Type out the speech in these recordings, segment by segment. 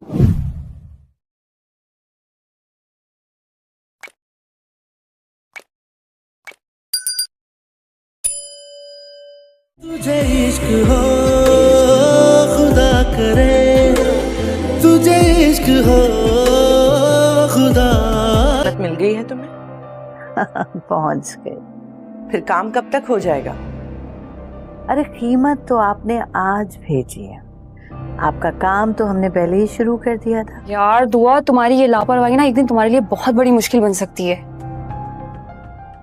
तुझे इश्क हो खुदा करे, तुझे इश्क हो खुदा। मिल गई है तुम्हें? पहुंच गए। फिर काम कब तक हो जाएगा? अरे कीमत तो आपने आज भेजी है, आपका काम तो हमने पहले ही शुरू कर दिया था। यार दुआ, तुम्हारी ये लापरवाही ना एक दिन तुम्हारे लिए बहुत बड़ी मुश्किल बन सकती है।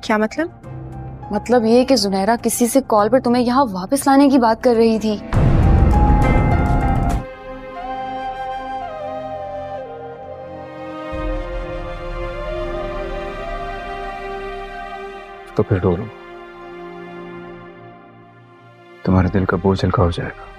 क्या मतलब? मतलब ये कि जुनैरा किसी से कॉल पर तुम्हें यहाँ वापस लाने की बात कर रही थी। तो फिर रो लो, तुम्हारे दिल का बोझ हल्का हो जाएगा।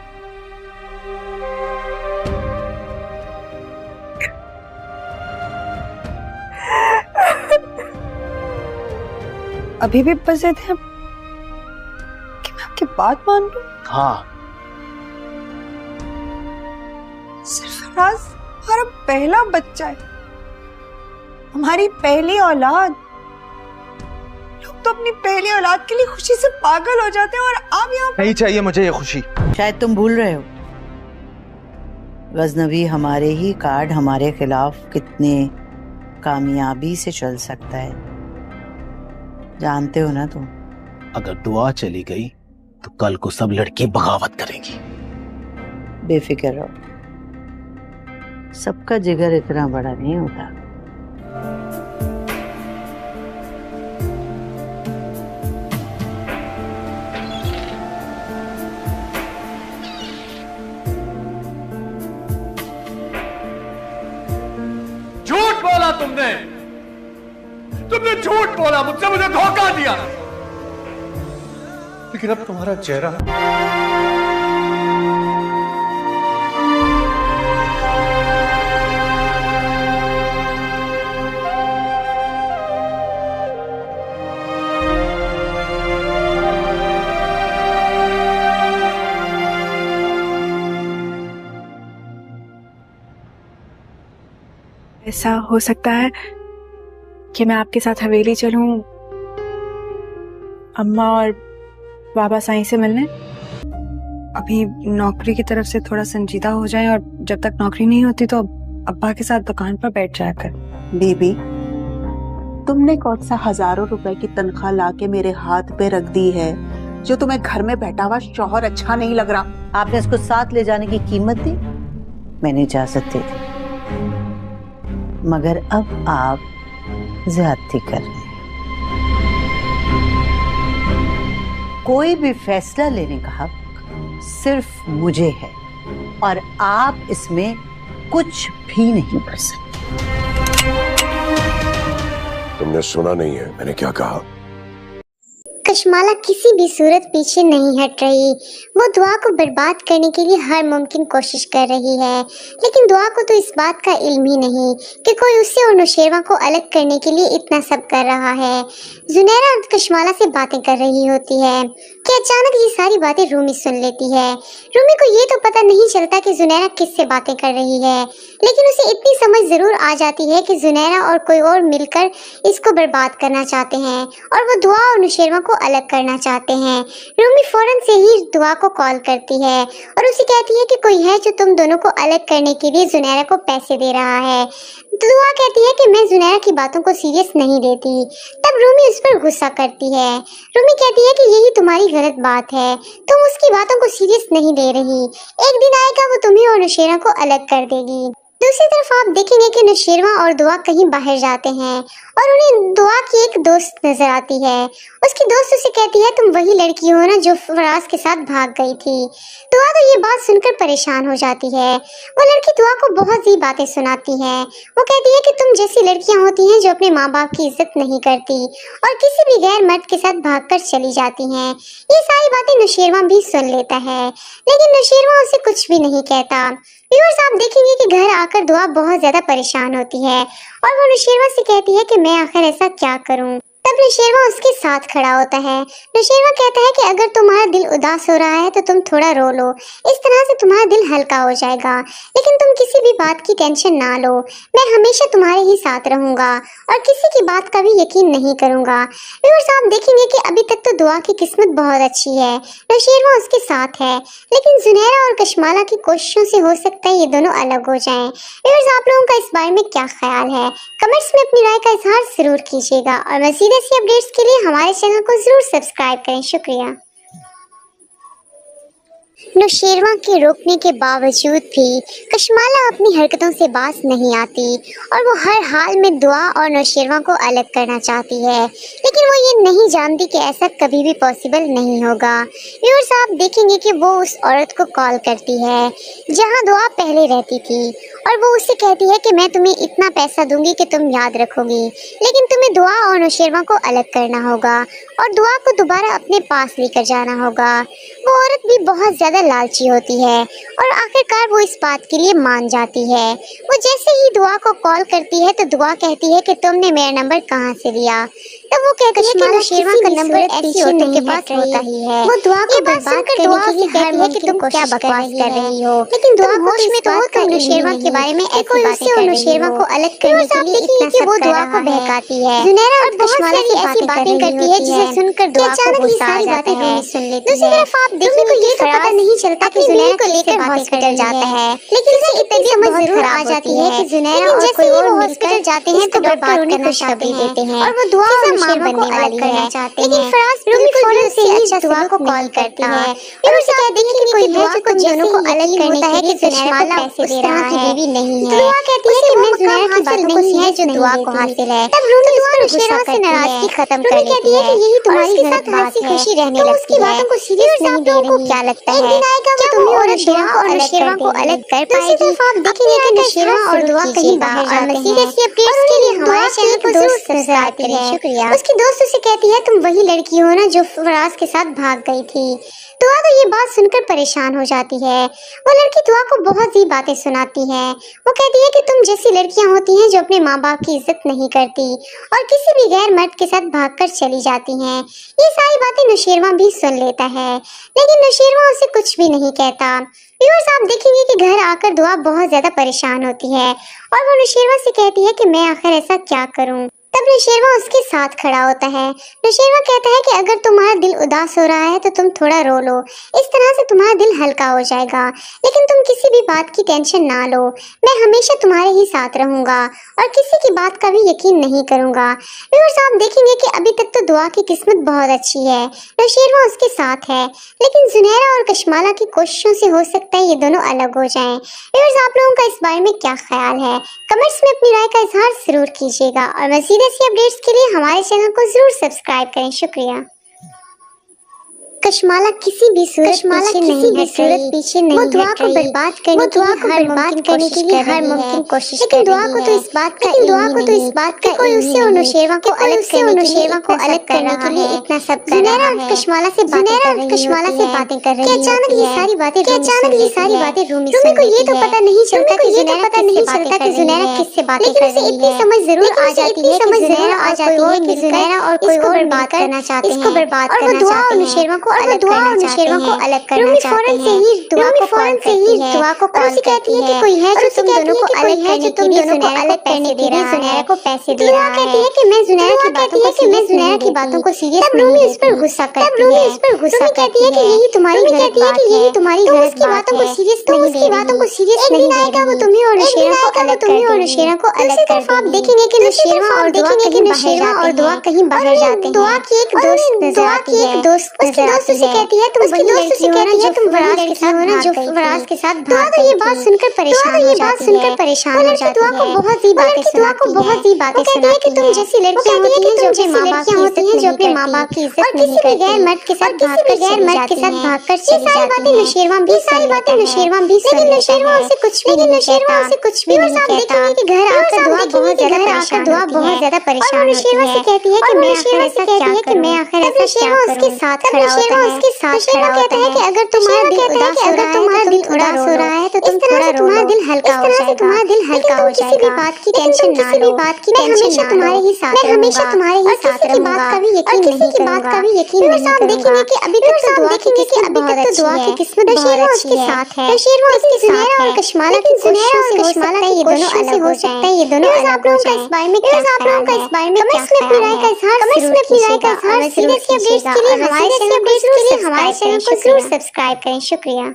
अभी भी बसे थे कि मैं आपकी बात मान लूं? हाँ, सरफराज हमारा पहला बच्चा है, हमारी पहली औलाद। लोग तो अपनी पहली औलाद के लिए खुशी से पागल हो जाते हैं और आप यहाँ नहीं चाहिए मुझे ये खुशी। शायद तुम भूल रहे हो, गजनवी हमारे ही कार्ड हमारे खिलाफ कितने कामयाबी से चल सकता है, जानते हो ना तुम। अगर दुआ चली गई तो कल को सब लड़की बगावत करेंगी। बेफिक्र रहो, सबका जिगर इतना बड़ा नहीं होता। झूठ बोला तुमने झूठ बोला मुझसे, मुझे धोखा दिया। लेकिन अब तुम्हारा चेहरा ऐसा हो सकता है कि मैं आपके साथ हवेली चलूं अम्मा और बाबा साईं से मिलने। अभी नौकरी की तरफ से थोड़ा संजीदा हो जाए और जब तक नौकरी नहीं होती तो अब्बा के साथ दुकान पर बैठ जाया कर। बेबी, तुमने कौन सा हजारों रुपए की तनख्वाह लाके मेरे हाथ पे रख दी है जो तुम्हें घर में बैठा हुआ शौहर अच्छा नहीं लग रहा? आपने इसको साथ ले जाने की कीमत दी, मैंने इजाजत दे दी, मगर अब आप ज्यादती कर रहे हैं। कोई भी फैसला लेने का हक सिर्फ मुझे है और आप इसमें कुछ भी नहीं कर सकते। तुमने सुना नहीं है मैंने क्या कहा? कशमाला किसी भी सूरत पीछे नहीं हट रही। वो दुआ को बर्बाद करने के लिए हर मुमकिन कोशिश कर रही है, लेकिन दुआ को तो इस बात का इल्म ही नहीं कि कोई उससे और नौशेरवा को अलग करने के लिए इतना सब कर रहा है। जुनैरा कशमाला से बातें कर रही होती है कि अचानक ये सारी बातें रूमी सुन लेती है। रूमी को ये तो पता नहीं चलता कि जुनैरा किससे बातें कर रही है, लेकिन उसे इतनी समझ जरूर आ जाती है कि जुनैरा और कोई और मिलकर इसको बर्बाद करना चाहते हैं और वो दुआ और नौशेरवा को अलग करना चाहते हैं। रूमी फौरन से ही दुआ को कॉल करती है और उसे कहती है कि कोई है जो तुम दोनों को अलग करने के लिए जुनैरा को पैसे दे रहा है। दुआ कहती है कि मैं जुनैरा की बातों को सीरियस नहीं लेती। तब रूमी उस पर गुस्सा करती है। रूमी कहती है कि यही तुम्हारी गलत बात है, तुम उसकी बातों को सीरियस नहीं ले रही। एक दिन आएगा वो तुम्हें और नौशेरा को अलग कर देगी। दूसरी तरफ आप देखेंगे कि नौशेरवा और दुआ कहीं बाहर जाते हैं और उन्हें दुआ की एक दोस्त नजर आती है। उसकी दोस्त उसे कहती है तुम वही लड़की हो ना जो फराज के साथ भाग गई थी। दुआ तो ये बात सुनकर परेशान हो जाती है। वो लड़की दुआ को बहुत सी बातें सुनाती है। वो कहती है कि तुम जैसी लड़कियां होती हैं जो अपने माँ बाप की इज्जत नहीं करती और किसी भी गैर मर्द के साथ भागकर चली जाती हैं। ये सारी बातें नौशेरवा भी सुन लेता है, लेकिन नौशेरवा उसे कुछ भी नहीं कहता। व्यूअर्स, आप देखेंगे कि घर आकर दुआ बहुत ज्यादा परेशान होती है और वो नौशेरवा से कहती है कि मैं आखिर ऐसा क्या करूं। तब नौशेरवा उसके साथ खड़ा होता है। नौशेरवा कहता है कि अगर तुम्हारा दिल उदास हो रहा है तो तुम थोड़ा रो लो, इस तरह से तुम्हारा दिल हल्का हो जाएगा, लेकिन तुम किसी भी बात की टेंशन ना लो, मैं हमेशा तुम्हारे ही साथ रहूंगा और किसी की बात का भी यकीन नहीं करूंगा। व्यूअर्स, आप देखेंगे कि अभी तक तो दुआ की किस्मत बहुत अच्छी है, नौशेरवा उसके साथ है, लेकिन जुनैरा और कशमाला की कोशिशों से हो सकता है ये दोनों अलग हो जाएं। व्यूअर्स, आप लोगों का इस बारे में क्या ख्याल है? कमेंट्स में अपनी राय का इजहार जरूर कीजिएगा और मज़ीद ऐसी अपडेट्स के लिए हमारे चैनल को जरूर सब्सक्राइब करें। शुक्रिया। नौशेरवा के रोकने के बावजूद भी कशमाला अपनी हरकतों से बाज नहीं आती और वो हर हाल में दुआ और नौशेरवा को अलग करना चाहती है, लेकिन वो ये नहीं जानती कि ऐसा कभी भी पॉसिबल नहीं होगा। व्यूअर्स, आप देखेंगे कि वो उस औरत को कॉल करती है जहां दुआ पहले रहती थी और वो उससे कहती है कि मैं तुम्हें इतना पैसा दूंगी कि तुम याद रखोगी, लेकिन तुम्हें दुआ और नौशेरवा को अलग करना होगा और दुआ को दोबारा अपने पास लेकर जाना होगा। वो औरत भी बहुत ज्यादा लालची होती है और आखिरकार वो इस बात के लिए मान जाती है। वो जैसे ही दुआ को कॉल करती है तो दुआ कहती है कि तुमने मेरा नंबर कहाँ से लिया? तब वो कहती है कि नौशेरवा का नंबर ऐसी औरतों के पास होता ही है। वो दुआ को बर्बाद करने के लिए कहती है कि तुम क्या बकवास कर रही हो, लेकिन दुआ होश में तो हो तुम नौशेरवा के बारे में ऐसी बातें कर रही हो। नौशेरवा को अलग करने के लिए इतना सब वो दुआ को बहकाती है। जुनैरा और कशमाला से ऐसी बातें करती है जिसे सुनकर दुआ को गुस्सा आ जाता है। दूसरी तरफ आप देखेंगे तो ये तो पता नहीं चलता कि जुनैरा को लेकर हॉस्पिटल जाता है, लेकिन उसे इतनी समझ जरूर आ जाती है कि जुनैरा और कोई और हॉस्पिटल जाते हैं तो बर्बाद करना शुरू देते हैं और वो दुआ और मां बनने वाली है। लेकिन फराज बिल्कुल फौरन से ही दुआ को कॉल करती है और उसे कहती है कि कोई दुआ को दोनों को अलग करने के लिए कशमाला पैसे दे रहा है, बीवी नहीं है। दुआ कहती है कि मैं जुनैरा की बात नहीं है जो दुआ को हासिल है। तब रूमी दुआ नौशेरवा से नाराजगी खत्म कर देती है कि यही तुम्हारी गलत बात है, खुशी रहने लगती है। बातों को सीरियस नहीं ले रही। क्या लगता है क्या तुम्हें और नौशेरवा को अलग कर पाएगी? आप देखेंगे कि नौशेरवा और दुआ कहीं बाहर जाते हैं। मज़ीद ऐसी अपडेट्स के लिए हमारे चैनल को जरूर सब्सक्राइब करें। शुक्रिया। उसकी दोस्त उसे कहती है तुम वही लड़की हो ना जो फराज के साथ भाग गई थी। दुआ तो ये बात सुनकर परेशान हो जाती है। वो लड़की दुआ को बहुत सी बातें सुनाती है। वो कहती है कि तुम जैसी लड़कियां होती हैं जो अपने माँ बाप की इज्जत नहीं करती और किसी भी गैर मर्द के साथ भागकर चली जाती हैं। ये सारी बातें नौशेरवा भी सुन लेता है, लेकिन नौशेरवा उसे कुछ भी नहीं कहता। व्यूअर्स, आप देखेंगे कि घर आकर दुआ बहुत ज्यादा परेशान होती है और वो नौशेरवा से कहती है कि मैं आखिर ऐसा क्या करूं? तब नौशेरवा उसके साथ खड़ा होता है। नौशेरवा कहता है कि अगर तुम्हारा दिल उदास हो रहा है तो तुम थोड़ा रो लो, इस तरह से तुम्हारा दिल हल्का हो जाएगा, लेकिन तुम किसी भी बात की टेंशन ना लो, मैं हमेशा तुम्हारे ही साथ रहूंगा और किसी की बात का भी यकीन नहीं करूंगा। व्यूअर्स, आप देखेंगे कि अभी तक तो दुआ की किस्मत बहुत अच्छी है, नौशेरवा उसके साथ है, लेकिन जुनैरा और कशमाला की कोशिशों से हो सकता है ये दोनों अलग हो जाएं। व्यूअर्स, आप लोगों का इस बारे में क्या ख्याल है? कमेंट्स में अपनी राय का इजहार जरूर कीजिएगा और मज़ीद ऐसी अपडेट्स के लिए हमारे चैनल को जरूर सब्सक्राइब करें। शुक्रिया। कशमाला किसी भी सूरत पीछे नहीं, वो दुआ को बर्बाद करने के लिए हर मुमकिन कोशिश कर रही है। लेकिन दुआ को तो इस बात का कोई उससे और नौशेरवा को अलग करने के लिए इतना सब कर रहा है। कशमाला से बातें कर रही है। अचानक ये सारी बातें रूमी को ये तो पता नहीं चलता कि जुनैरा किससे बातें कर रही है, लेकिन उसे समझ जरूर आ जाती है कि जुनैरा और कोई और बात करना चाहते हैं और वो दुआ और नौशेरवा को अलग करना चाहते हैं। फौरन से ही दुआ को कॉल कहती है कि कोई है जो तुम दोनों को अलग करने के लिए जुनैरा को पैसे दे रहा है। कहती है कि मैं जुनैरा की बातों को सीरियस नहीं लेती। उस पर गुस्सा करती है कि यही तुम्हारी गलत बात है, उसकी बातों को सीरियस नहीं आएगा वो तुम्हें और नौशेरवा को अलग कर देगी। आप देखेंगे कि नौशेरवा और दुआ कहीं बाहर जाते हैं। दुआ की एक दोस्त नजर आती है। कहती है तुम वही लड़की हो ना जो फराज के साथ भाग गई थी। ये बात सुनकर परेशान हो जाती है। दुआ को बहुत सी बातें सुनाती है कि तुम जैसी लड़कियां होती हैं जो अपने माँ बाप की इज्जत नहीं करती गैर मर्द के साथ भागकर चली जाती हैं। ये सारी बातें नौशेरवा भी सुन लेकिन नौशेरवा उसे कुछ भी नहीं कहता। नहीं कहता। घर आकर दुआ बहुत ज्यादा परेशान होती है। शेरवा से कहती है कि मैं आखिर ऐसा क्या करूं? शेरवा उसके साथ खड़ा होता है। शेरवा कहता है कि अगर तुम्हारा दिल उदास हो रहा है तो तुम थोड़ा रो लो। दिल हल्का हो जाएगा। किसी भी बात की टेंशन ना लो। मैं हमेशा तुम्हारे ही साथ रहूंगा। और किसी की बात का भी यकीन नहीं करूंगा। देखेंगे कि अभी तक तो दुआ की किस्मत बहुत अच्छी है। शेरवा उसके साथ है। शेरवा उसके साथ है। कश्माला की कोशिशों से हो सकता है ये दोनों अलग हो जाएं। आप लोगों का इस बारे में क्या ख्याल है? कमेंट्स में अपनी राय का इज़हार जरूर कीजिएगा। और सीरियस अपडेट्स के लिए हमारे चैनल को जरूर सब्सक्राइब करें। शुक्रिया।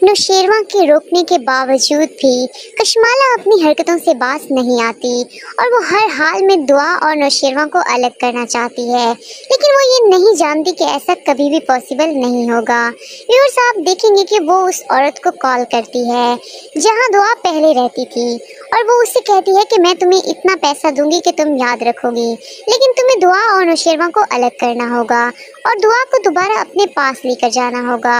नौशेरवा के रोकने के बावजूद भी कश्माला अपनी हरकतों से बाज नहीं आती और वो हर हाल में दुआ और नौशेरवा को अलग करना चाहती है, लेकिन वो ये नहीं जानती कि ऐसा कभी भी पॉसिबल नहीं होगा। व्यूअर्स, आप देखेंगे कि वो उस औरत को कॉल करती है जहां दुआ पहले रहती थी और वो उससे कहती है कि मैं तुम्हें इतना पैसा दूंगी कि तुम याद रखोगी, लेकिन तुम्हें दुआ और नौशेरवा को अलग करना होगा और दुआ को दोबारा अपने पास लेकर जाना होगा।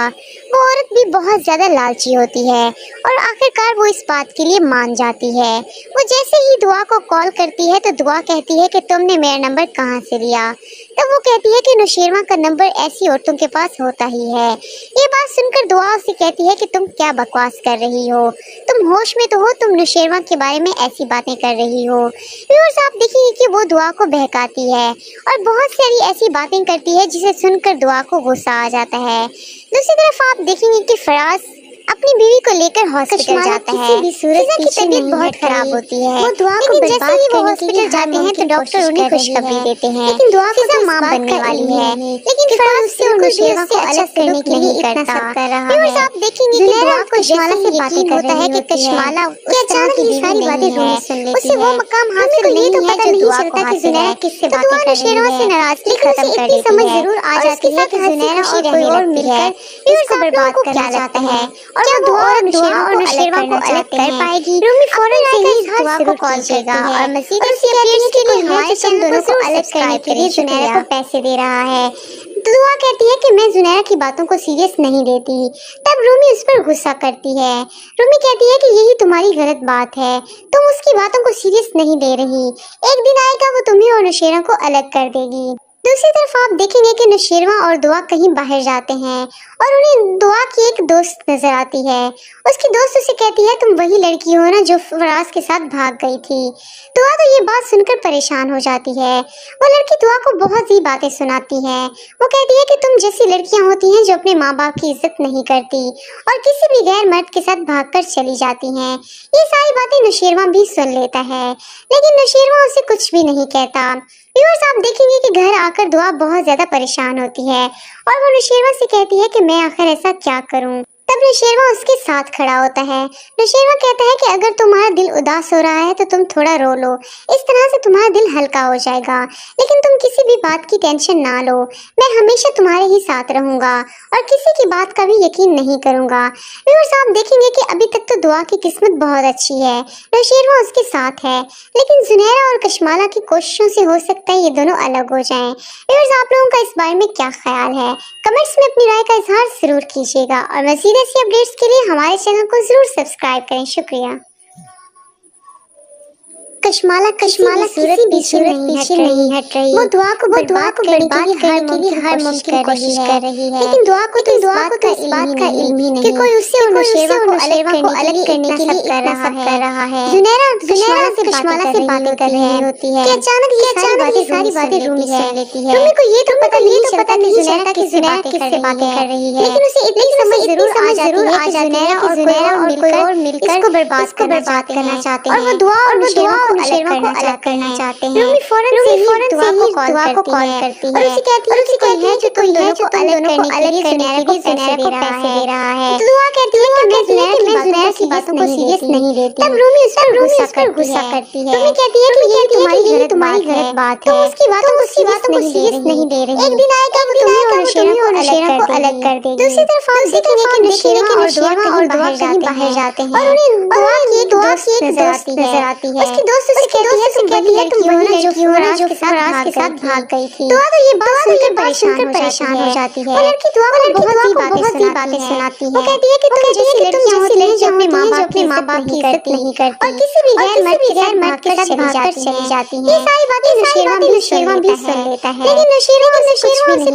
वो औरत भी बहुत ज़्यादा लालची होती है और आखिरकार वो इस बात के लिए मान जाती है। वो जैसे ही दुआ को कॉल करती है तो दुआ कहती है कि तुमने मेरा नंबर कहाँ से लिया? तब वो कहती है कि नौशेरवा का नंबर ऐसी औरतों के पास होता ही है। ये बात सुनकर दुआ उससे कहती है कि तुम क्या बकवास कर रही हो? तुम होश में तो हो? तुम नौशेरवा के बारे में ऐसी बातें कर रही हो? व्यूअर्स, आप देखिए कि वो दुआ को बहकाती है और बहुत सारी ऐसी बातें करती है जिसे सुनकर दुआ को गुस्सा आ जाता है। दूसरी तरफ आप देखेंगे कि फराज अपनी बीवी को लेकर हॉस्पिटल जाता है। फिजा की तबीयत बहुत खराब होती है। वो दुआ को जैसे ही वो हॉस्पिटल जाते हैं तो डॉक्टर उन्हें खुशखबरी देते हैं, लेकिन दुआ फिजा मां बनने वाली है। लेकिन फराज उससे और नौशेरवा को अलग करने के लिए इतना सब कर रहा है। आप देखेंगे कि दुआ को कश्माला से बातें होता है कि कश्माला अचानक ये सारी बातें सुन लेती है। उससे वो मकाम हासिल नहीं तो पता नहीं चलता कि जुनैरा किससे बातें कर रही है। से नाराजगी खत्म कर देती है। समझ जरूर आ जाती है कि जुनैरा और कोई और मिलकर इसको बर्बाद करना चाहता है और वो दुआ और नौशेरवा को अलग कर पाएगी। रूमी फौरन से ही दुआ को कॉल करेगा और मज़ीद उससे अपडेट्स के लिए हमारे चैनल दोनों को अलग करने के लिए जुनैरा को पैसे दे रहा है। दुआ कहती है कि मैं जुनैरा की बातों को सीरियस नहीं लेती। तब रूमी उस पर गुस्सा करती है। रूमी कहती है कि यही तुम्हारी गलत बात है, तुम उसकी बातों को सीरियस नहीं ले रही। एक दिन आएगा वो तुम्हें और नौशेरवा को अलग कर देगी। दूसरी तरफ आप देखेंगे कि नौशेरवा और दुआ कहीं बाहर जाते हैं और उन्हें दुआ की एक दोस्त नजर आती है। उसकी दोस्त उसे कहती है तुम वही लड़की हो ना जो फराज के साथ भाग गई थी। दुआ तो ये बात सुनकर परेशान हो जाती है। वो लड़की दुआ को बहुत सी बातें सुनाती है। वो कहती है कि तुम जैसी लड़कियां होती हैं जो अपने माँ बाप की इज्जत नहीं करती और किसी भी गैर मर्द के साथ भागकर चली जाती हैं। ये सारी बातें नौशेरवा भी सुन लेता है, लेकिन नौशेरवा उसे कुछ भी नहीं कहता। व्यूअर्स, आप देखेंगे कि घर आकर दुआ बहुत ज्यादा परेशान होती है और वो नौशेरवा से कहती है कि मैं आखिर ऐसा क्या करूं? तब नौशेरवा उसके साथ खड़ा होता है। नौशेरवा कहता है कि अगर तुम्हारा दिल उदास हो रहा है तो तुम थोड़ा रो लो, इस तरह से तुम्हारा दिल हल्का हो जाएगा, लेकिन तुम किसी भी बात की टेंशन ना लो। मैं हमेशा तुम्हारे ही साथ रहूंगा और किसी की बात का भी यकीन नहीं करूंगा। व्यूअर्स, आप देखेंगे कि अभी तक तो दुआ की किस्मत बहुत अच्छी है। नौशेरवा उसके साथ है, लेकिन जुनैरा और कश्माला की कोशिशों से हो सकता है ये दोनों अलग हो जाएं। व्यूअर्स, आप लोगों का इस बारे में क्या ख्याल है? कमेंट्स में अपनी राय का इज़हार जरूर कीजिएगा और मज़ीद ऐसी अपडेट्स के लिए हमारे चैनल को जरूर सब्सक्राइब करें। शुक्रिया। कश्माला किसी भी सूरत पीछे नहीं हट रही। वो दुआ को बर्बाद करने के लिए हर मुमकिन कोशिश कर रही है, लेकिन दुआ को तो इस बात का इल्म ही नहीं कि कोई उससे और नौशेरवा को अलग करने के लिए कर रहा है। जुनैरा कश्माला से बातें कर रही होती है कि अचानक ये सारी बातें रूमी सुन लेती है। रूमी को ये तो पता नहीं चलता कि जुनैरा किससे बातें कर रही है, लेकिन उसे इतनी समझ जरूर आ जाती है कि जुनैरा और मिलकर इसको बर्बाद करना चाहते हैं और वो दुआ और नौशेरवा को अलग करना चाहते हैं। रूमी फौरन से ही दुआ को कॉल करती है और उसे कहती है कि कोई है जो तुम दोनों को अलग करने के लिए जुनैरा को पैसे दे रहा है। दुआ कहती है कि मैं जुनैरा की बातों को सीरियस नहीं लेती। तब रूमी उस पर गुस्सा करती है। रूमी कहती है कि ये तुम्हारी गलत बात है, तुम उसकी बातों को सीरियस नहीं ले रही। एक दिन आएगा वो तुम्हें और नौशेरवा को अलग कर देगी। दूसरी तरफ आप देखेंगे कि नौशेरवा और दुआ कहीं बाहर जाते हैं और उन्हें दुआ की एक दोस्त नजर आती है। उसकी दोस्त दोस्त उसे कहती है तुम वही लड़की हो ना जो फराज के साथ भाग गई थी। दुआ तो ये बात सुनकर परेशान हो जाती है। वो लड़की दुआ को बहुत सी बातें सुनाती है। वो कहती है कि तुम जैसी लड़कियां होती हैं जो अपने माँ बाप की इज्जत नहीं करती और किसी भी गैर मर्द के साथ भागकर चली जाती हैं। ये सारी बातें नौशेरवां भी सुन लेता है, लेकिन नौशेरवां उसे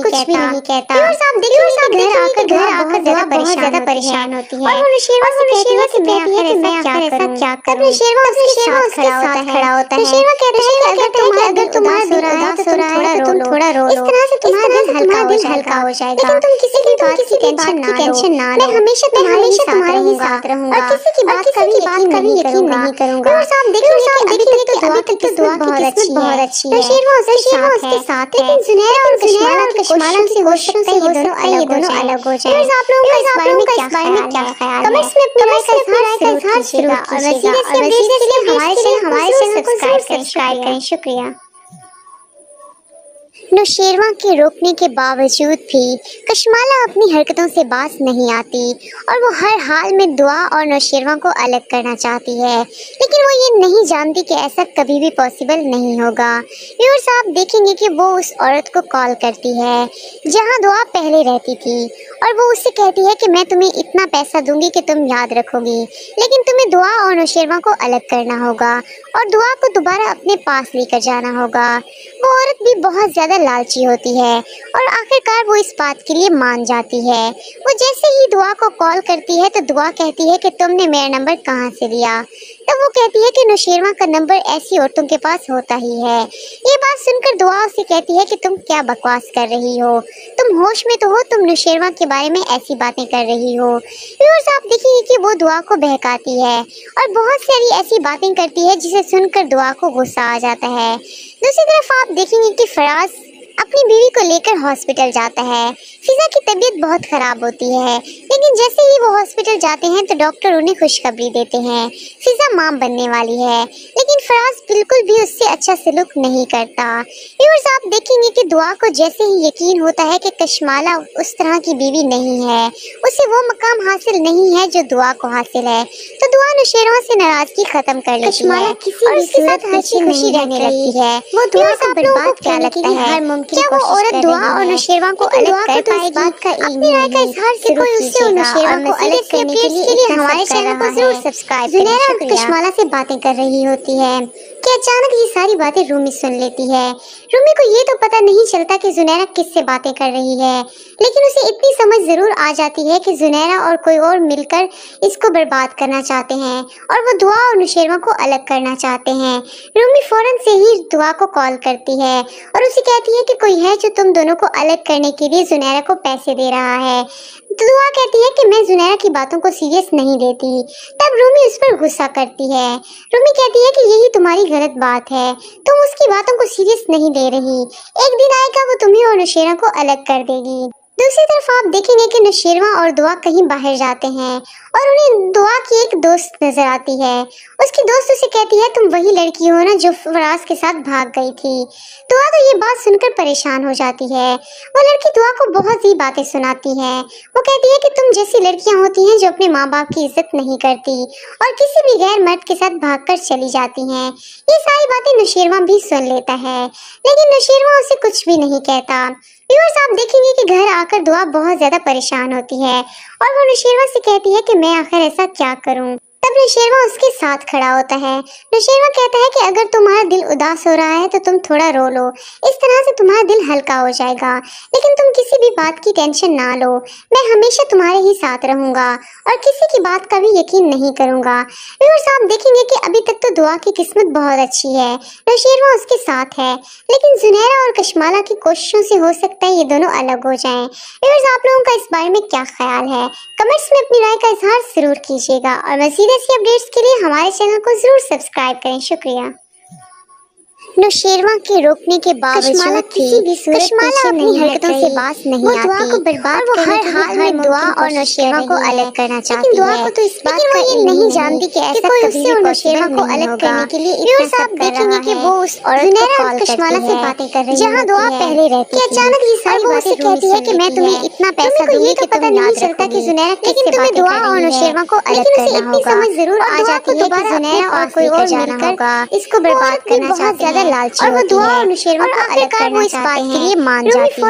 कुछ भी नहीं कहता। व्यूअर्स आप देखिए घर आकर बहुत ज्यादा परेशान होती है और वो नौशेरवां से कहती है कि मैं आखिर ऐसा क्या करूं। तब नौशेरवां उसके साथ खड़ा होता है। नौशेरवां कहता है कि अगर तुम्हारा दिल उदास हो रहा है तो तुम थोड़ा रो लो, इस तरह से तुम्हारा दिल हल्का हो जाएगा। लेकिन तुम किसी भी बात की टेंशन ना लो, मैं हमेशा तुम्हारे ही साथ रहूंगा और किसी की बात कभी यकीन नहीं करूंगा। व्यूअर्स आप देखिए कि अभी तक तो दुआ की किस्मत बहुत अच्छी है। नौशेरवां उसके साथ है, लेकिन जुनैरा और कशमाला से हो सकता है ये दोनों अलग हो जाएं। आप लोगों का इस बारे में क्या ख्याल है? कमेंट्स में अपनी राय का इजहार जरूर कीजिएगा और मज़ीद ऐसे अपडेट्स के लिए हमारे चैनल को सब्सक्राइब करें। शुक्रिया। नौशेरवां के रोकने के बावजूद भी कशमाला अपनी हरकतों से बाज नहीं आती और वो हर हाल में दुआ और नौशेरवां को अलग करना चाहती है, लेकिन वो ये नहीं जानती कि ऐसा कभी भी पॉसिबल नहीं होगा। व्यूअर्स आप देखेंगे कि वो उस औरत को कॉल करती है जहां दुआ पहले रहती थी और वो उससे कहती है कि मैं तुम्हें इतना पैसा दूंगी कि तुम याद रखोगी, लेकिन तुम्हें दुआ और नौशेरवां को अलग करना होगा और दुआ को दोबारा अपने पास लेकर जाना होगा। वो औरत भी बहुत ज़्यादा लालची होती है और आखिरकार वो इस बात के लिए मान जाती है। वो जैसे ही दुआ को कॉल करती है तो दुआ कहती है कि तुमने मेरा नंबर कहाँ से लिया। तब वो कहती है कि नौशेरवां का नंबर ऐसी औरतों के पास होता ही है। ये बात सुनकर दुआ उसे कहती है कि तुम क्या बकवास कर रही हो, तुम होश में तो हो, तुम नौशेरवां के बारे में ऐसी बातें कर रही हो। व्यूअर्स आप देखिए कि वो दुआ को बहकाती है और बहुत सारी ऐसी बातें करती है जिसे सुनकर दुआ को गुस्सा आ जाता है। दूसरी तरफ आप देखेंगे कि फराज अपनी बीवी को लेकर हॉस्पिटल जाता है। फिजा की तबीयत बहुत ख़राब होती है, लेकिन जैसे ही वो हॉस्पिटल जाते हैं तो डॉक्टर उन्हें खुशखबरी देते हैं, फिजा मां बनने वाली है। लेकिन फराज बिल्कुल भी उससे अच्छा सलूक नहीं करता। व्यूअर्स आप देखेंगे कि दुआ को जैसे ही यकीन होता है कि कशमाला उस तरह की बीवी नहीं है, उसे वो मकाम हासिल नहीं है जो दुआ को हासिल है, तो दुआ नौशेरवां से नाराजगी खत्म कर लेती है और उसके साथ हंसी खुशी रहने लगती है। वो दुआ को बर्बाद क्या लगता है? क्या वो औरत दुआ और नौशेरवां को अलग कर पाएगी? बात का अपनी राय का इजहार जरूर कीजिएगा और नौशेरवां के अपडेट्स के लिए हमारे चैनल को जरूर सब्सक्राइब करें। जुनैरा कशमाला से बातें कर रही होती है कि अचानक ये सारी बातें रूमी सुन लेती है। रूमी को ये तो पता नहीं चलता कि जुनैरा किससे बातें कर रही है, लेकिन उसे इतनी समझ जरूर आ जाती है कि जुनैरा और कोई और मिलकर इसको बर्बाद करना चाहते हैं और वो दुआ और नौशेरवां को अलग करना चाहते हैं। रूमी फौरन से ही दुआ को कॉल करती है और उसे कहती है कि कोई है जो तुम दोनों को अलग करने के लिए जुनैरा को पैसे दे रहा है। दुआ कहती है कि मैं जुनैरा की बातों को सीरियस नहीं लेती। तब रूमी उस पर गुस्सा करती है। रूमी कहती है कि यही तुम्हारी गलत बात है, तुम उसकी बातों को सीरियस नहीं ले रही। एक दिन आएगा वो तुम्हें और नौशेरवां को अलग कर देगी। दूसरी तरफ आप देखेंगे कि नौशेरवां और दुआ कहीं बाहर जाते हैं और उन्हें दुआ की एक दोस्त नजर आती है। उसकी दोस्त उसे कहती है तुम वही लड़की हो ना जो फराज के साथ भाग गई थी। दुआ तो ये बात सुनकर परेशान हो जाती है। वो लड़की दुआ को बहुत सी बातें सुनाती है। वो कहती है कि तुम जैसी लड़कियां होती हैं जो अपने माँ बाप की इज्जत नहीं करती और किसी भी गैर मर्द के साथ भागकर चली जाती हैं। ये सारी बातें नौशेरवां भी सुन लेता है, लेकिन नौशेरवां उसे कुछ भी नहीं कहता। व्यूअर्स आप देखेंगे कि घर आकर दुआ बहुत ज्यादा परेशान होती है और वो नौशेरवां से कहती है कि मैं आखिर ऐसा क्या करूं। तब नौशेरवां उसके साथ खड़ा होता है। नौशेरवां कहता है कि अगर तुम्हारा दिल उदास हो रहा है तो तुम थोड़ा रो लो, इस तरह से तुम्हारा दिल हल्का हो जाएगा, लेकिन तुम किसी भी बात की टेंशन ना लो, मैं हमेशा तुम्हारे ही साथ रहूंगा और किसी की बात का भी यकीन नहीं करूंगा। व्यूअर्स आप देखेंगे कि अभी तक तो दुआ की किस्मत बहुत अच्छी है, नौशेरवां उसके साथ है, लेकिन जुनैरा और कशमाला की कोशिशों से हो सकता है ये दोनों अलग हो जाएं। व्यूअर्स आप लोगों का इस बारे में क्या ख्याल है? कमेंट्स में अपनी राय का इजहार जरूर कीजिएगा और मज़ीद ऐसी अपडेट्स के लिए हमारे चैनल को जरूर सब्सक्राइब करें। शुक्रिया। नौशेरवा के रोकने के बावजूद किसी भी कश्माला अपनी हरकतों से बाज नहीं आती। दुआ को बर्बाद और वो हर हाल में दुआ और नौशेरवा को अलग करना चाहती है। दुआ को तो इस बात का ये नहीं जानती कि ऐसा कोई उससे और नौशेरवा को अलग करने के लिए इतना सब देखेंगे कि वो उस औरत को कॉल कश्माला से बातें कर रही है जहाँ दुआ पहले रहती है। अचानक ये सारी बातें कहती है कि मैं तुम्हें इतना पैसा दूंगी कि तुम्हें नहीं चलता कि जुनैरा किससे बातें कर रही है। नौशेरवा को अलग करना होगा। समझ जरूर आ जाती है कि जुनैरा और कोई और जाना होगा इसको बर्बाद करना चाहती है और वो दुआ और नौशेरवा को अलग करना इस बात के लिए मान जाती है।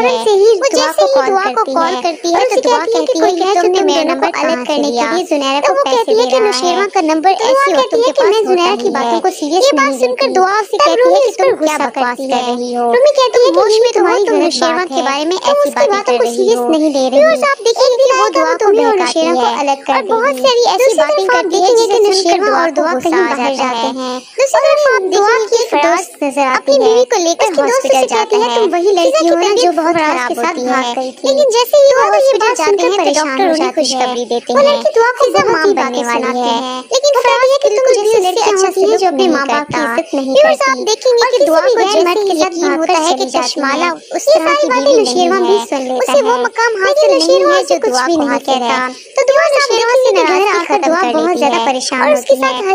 वो जैसे ही दुआ को कॉल करती है तो दुआ कहती है कि तुमने मेरा नंबर अलग करने के लिए जुनैरा को पैसे दे रहा है। नौशेरवा का नंबर ऐसी औरतों के पास मैं जुनैरा की बातों को सीरियस नहीं लेती। सुनकर दुआ से कहती है कि तुम क्या बकवास कर रही हो। रूमी कहती है कि होश में तुम्हारी नौशेरवा के बारे में ऐसी बातें कर रही हो। नहीं दे रही हो। आप देखिए कि वो दुआ को भी और नौशेरवा को अलग कर बहुत सारी ऐसी बातें करती है कि नौशेरवा और दुआ कहीं बाहर जाते हैं। दूसरी तरफ आप दुआ की एक दोस्त नजर आती है। अपनी बीवी को लेकर हॉस्पिटल जाती है। तुम वही लड़की हो ना जो बहुत खराब होती है। लेकिन जैसे ही वो हॉस्पिटल जाते हैं तो डॉक्टर उन्हें खुशखबरी देते हैं। वो लड़की दुआ को बहुत ही बातें सुनाती है। लेकिन फराज है कि तुम जैसी लड़की अच्छा होती है जो अपने माँ बाप की इज्जत नहीं करती। आप देखेंगे कि दुआ को जन्नत के साथ यकीन होता है कि चश्माला उस तरह की बीवी नौशेरवा भी सुन लेता है। उसे वो मकाम हासिल नहीं है जो दुआ को हासिल है। तो दुआ नौशेरवा से घर आकर दुआ बहुत ज्यादा परेशान होती है और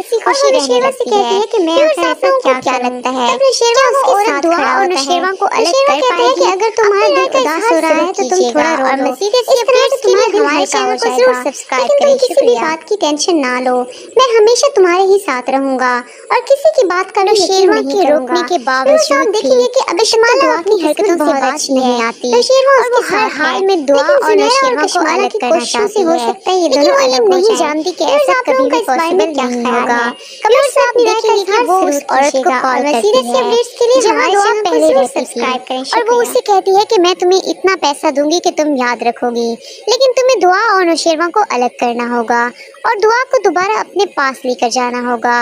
नौशेरवा से कहती है कि मैं ऐसा क्या लगता है। तब नौशेरवा उसके साथ दुआ और नौशेरवा को अलग कर पाएगी कि अगर तुम्हारा दिल उदास हो रहा है तो तुम थोड़ा रो लो। मज़ीद ऐसी अपडेट्स के लिए हमारे चैनल को जरूर सब्सक्राइब करें। किसी भी बात की टेंशन ना लो, मैं हमेशा तुम्हारे ही साथ रहूंगा और किसी की बात का नौशेरवा के रोकने के बावजूद देखेंगे कि अगर शमाला अपनी हरकतों से बाज नहीं आती और वो हर हाल में दुआ और नौशेरवा को अलग करना चाहती है। हो सकता है ये दोनों अलग नहीं जानती कि ऐसा कभी भी पॉसिबल नहीं होगा। कमेंट्स में अपनी राय का इजहार वो उस औरत को कॉल करती है अपडेट्स के लिए हमारे चैनल को जरूर सब्सक्राइब करें और वो उससे कहती है कि मैं तुम्हें इतना पैसा दूंगी कि तुम याद रखोगी, लेकिन तुम्हें दुआ और नौशेरवा को अलग करना होगा और दुआ को दोबारा अपने पास लेकर जाना होगा।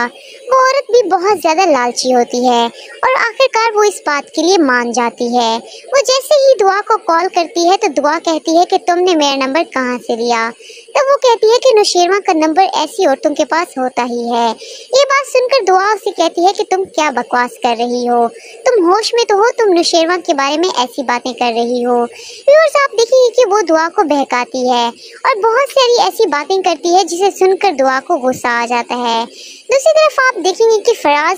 वो औरत भी बहुत ज्यादा लालची होती है और आखिरकार वो इस बात के लिए मान जाती है। वो जैसे ही दुआ को कॉल करती है तो दुआ कहती है कि तुमने मेरा नंबर कहाँ से लिया। तब वो कहती है कि नौशेरवा का नंबर ऐसी औरतों के पास होता ही है। ये बात सुनकर दुआ उससे कहती है कि तुम क्या बकवास कर रही हो, तुम होश में तो हो, तुम नौशेरवा के बारे में ऐसी बातें कर रही हो। व्यूअर्स आप देखेंगे कि वो दुआ को बहकाती है और बहुत सारी ऐसी बातें करती है जिसे सुनकर दुआ को गुस्सा आ जाता है। दूसरी तरफ आप देखेंगे कि फराज